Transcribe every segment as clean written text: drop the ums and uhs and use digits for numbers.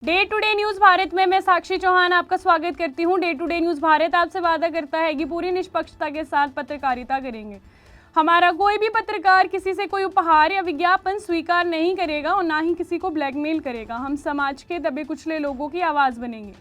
Day to Day News Bharat में मैं साक्षी चौहान आपका स्वागत करती हूं। Day to Day News Bharat आपसे वादा करता है कि पूरी निष्पक्षता के साथ पत्रकारिता करेंगे। हमारा कोई भी पत्रकार किसी से कोई उपहार या विज्ञापन स्वीकार नहीं करेगा और ना ही किसी को ब्लैकमेल करेगा। हम समाज के दबे कुचले लोगों की आवाज बनेंगे।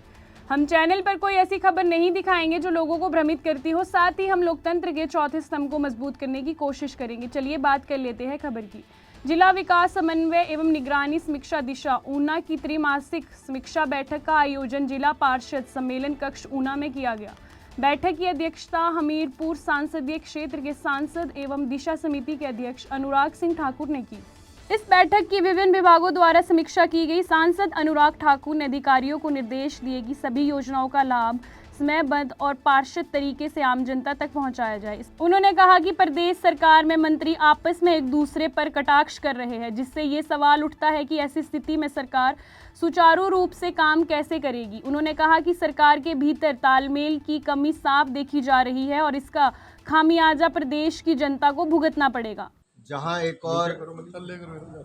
हम चैनल पर कोई ऐसी खबर नहीं दिखाएंगे जो लोगों को भ्रमित करती हो। साथ ही हम लोकतंत्र के चौथे स्तंभ को मजबूत करने की कोशिश करेंगे। चलिए बात कर लेते हैं खबर की। जिला विकास समन्वय एवं निगरानी समीक्षा दिशा ऊना की त्रिमासिक समीक्षा बैठक का आयोजन जिला पार्षद सम्मेलन कक्ष ऊना में किया गया। बैठक की अध्यक्षता हमीरपुर संसदीय क्षेत्र के सांसद एवं दिशा समिति के अध्यक्ष अनुराग सिंह ठाकुर ने की। इस बैठक की विभिन्न विभागों द्वारा समीक्षा की गई। सांसद अनुराग ठाकुर ने अधिकारियों को निर्देश दिए कि सभी योजनाओं का लाभ समयबद्ध और पारदर्शी तरीके से आम जनता तक पहुंचाया जाए। उन्होंने कहा कि प्रदेश सरकार में मंत्री आपस में एक दूसरे पर कटाक्ष कर रहे हैं, जिससे ये सवाल उठता है कि ऐसी स्थिति में सरकार सुचारू रूप से काम कैसे करेगी। उन्होंने कहा कि सरकार के भीतर तालमेल की कमी साफ देखी जा रही है और इसका खामियाजा प्रदेश की जनता को भुगतना पड़ेगा। जहां एक और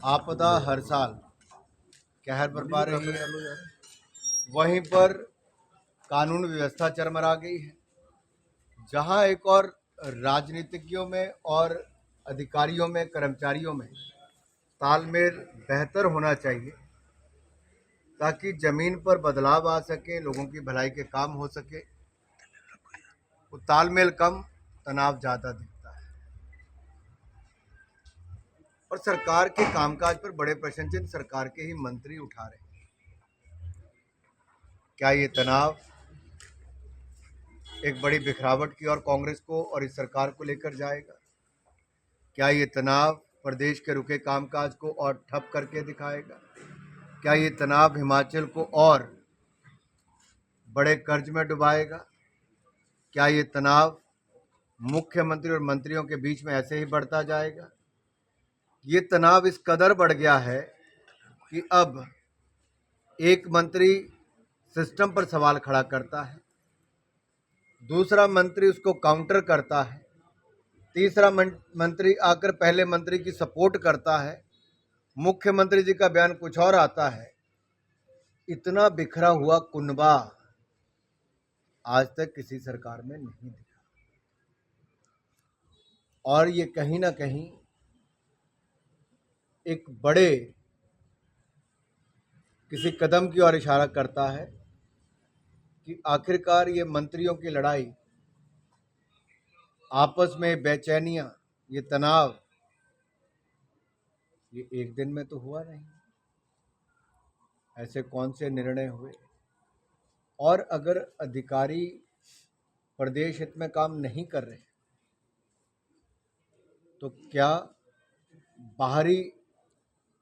आपदा हर साल कहर बरपा रही है, वहीं पर कानून व्यवस्था चरमरा गई है। जहां एक और राजनीतिज्ञों में और अधिकारियों में, कर्मचारियों में तालमेल बेहतर होना चाहिए ताकि जमीन पर बदलाव आ सके, लोगों की भलाई के काम हो सके। वो तालमेल कम, तनाव ज़्यादा दिखता है और सरकार के कामकाज पर बड़े प्रश्न चिन्ह सरकार के ही मंत्री उठा रहे हैं। क्या ये तनाव एक बड़ी बिखरावट की ओर कांग्रेस को और इस सरकार को लेकर जाएगा? क्या ये तनाव प्रदेश के रुके कामकाज को और ठप करके दिखाएगा? क्या ये तनाव हिमाचल को और बड़े कर्ज में डुबाएगा? क्या ये तनाव मुख्यमंत्री और मंत्रियों के बीच में ऐसे ही बढ़ता जाएगा? ये तनाव इस कदर बढ़ गया है कि अब एक मंत्री सिस्टम पर सवाल खड़ा करता है, दूसरा मंत्री उसको काउंटर करता है, तीसरा मंत्री आकर पहले मंत्री की सपोर्ट करता है, मुख्यमंत्री जी का बयान कुछ और आता है। इतना बिखरा हुआ कुनबा आज तक किसी सरकार में नहीं दिखा और ये कहीं ना कहीं एक बड़े किसी कदम की ओर इशारा करता है कि आखिरकार ये मंत्रियों की लड़ाई, आपस में बेचैनियां, ये तनाव, ये एक दिन में तो हुआ नहीं। ऐसे कौन से निर्णय हुए? और अगर अधिकारी प्रदेश हित में काम नहीं कर रहे तो क्या बाहरी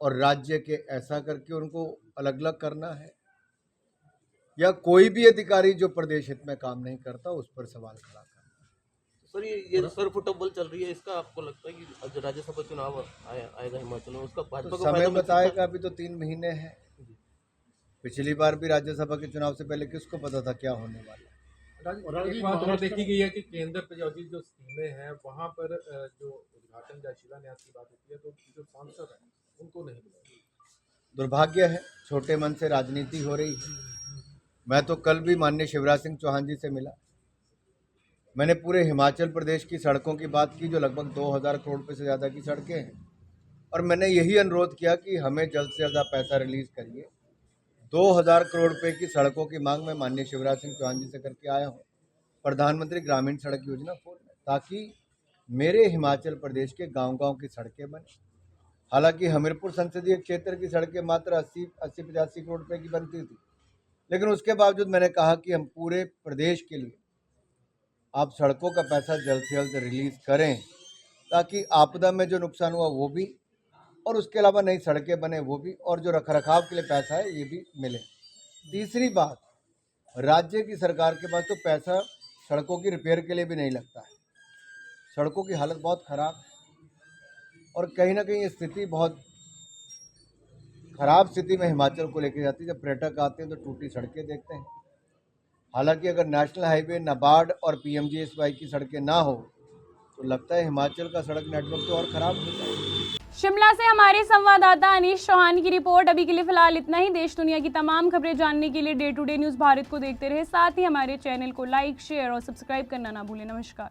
और राज्य के ऐसा करके उनको अलग अलग करना है, या कोई भी अधिकारी जो प्रदेश हित में काम नहीं करता उस पर सवाल खड़ा करना? सर, ये सर फुटबॉल चल रही है, इसका आपको लगता है कि जो राज्यसभा चुनाव आएगा हिमाचल में, उसका भाजपा तो को समय फायदा मिल सकता है? बताएगा। अभी तो 3 महीने हैं। पिछली बार भी राज्यसभा के चुनाव से पहले किसको पता था क्या होने वाला है? एक बात और देखी गई है कि केंद्र प्रायोजित जो स्कीमें हैं वहां पर जो उद्घाटन या शिलान्यास की बात होती है तो जो सांसद हैं उनको नहीं मिला। दुर्भाग्य है, छोटे मन से राजनीति हो रही है। मैं तो कल भी माननीय शिवराज सिंह चौहान जी से मिला। मैंने पूरे हिमाचल प्रदेश की सड़कों की बात की जो लगभग 2000 करोड़ रुपये से ज़्यादा की सड़कें हैं, और मैंने यही अनुरोध किया कि हमें जल्द से ज़्यादा पैसा रिलीज़ करिए। 2000 करोड़ रुपए की सड़कों की मांग मैं माननीय शिवराज सिंह चौहान जी से करके आया हूँ प्रधानमंत्री ग्रामीण सड़क योजना 4 में, ताकि मेरे हिमाचल प्रदेश के गांव-गांव की सड़कें बने। हालांकि हमीरपुर संसदीय क्षेत्र की सड़कें मात्र 80-85 करोड़ रुपए की बनती थी, लेकिन उसके बावजूद मैंने कहा कि हम पूरे प्रदेश के लिए आप सड़कों का पैसा जल्द से जल्द रिलीज़ करें ताकि आपदा में जो नुकसान हुआ वो भी, और उसके अलावा नई सड़कें बने वो भी, और जो रखरखाव के लिए पैसा है ये भी मिले। तीसरी बात, राज्य की सरकार के पास तो पैसा सड़कों की रिपेयर के लिए भी नहीं लगता है। सड़कों की हालत बहुत ख़राब है और कहीं ना कहीं ये स्थिति बहुत ख़राब स्थिति में हिमाचल को लेके जाती है। जब पर्यटक आते हैं तो टूटी सड़कें देखते हैं। हालांकि अगर नेशनल हाईवे, नाबार्ड और PMGSY की सड़कें ना हो तो लगता है हिमाचल का सड़क नेटवर्क तो और ख़राब हो जाएगा। शिमला से हमारे संवाददाता अनीश चौहान की रिपोर्ट। अभी के लिए फिलहाल इतना ही। देश दुनिया की तमाम खबरें जानने के लिए Day to Day News Bharat को देखते रहे, साथ ही हमारे चैनल को लाइक, शेयर और सब्सक्राइब करना ना भूलें। नमस्कार।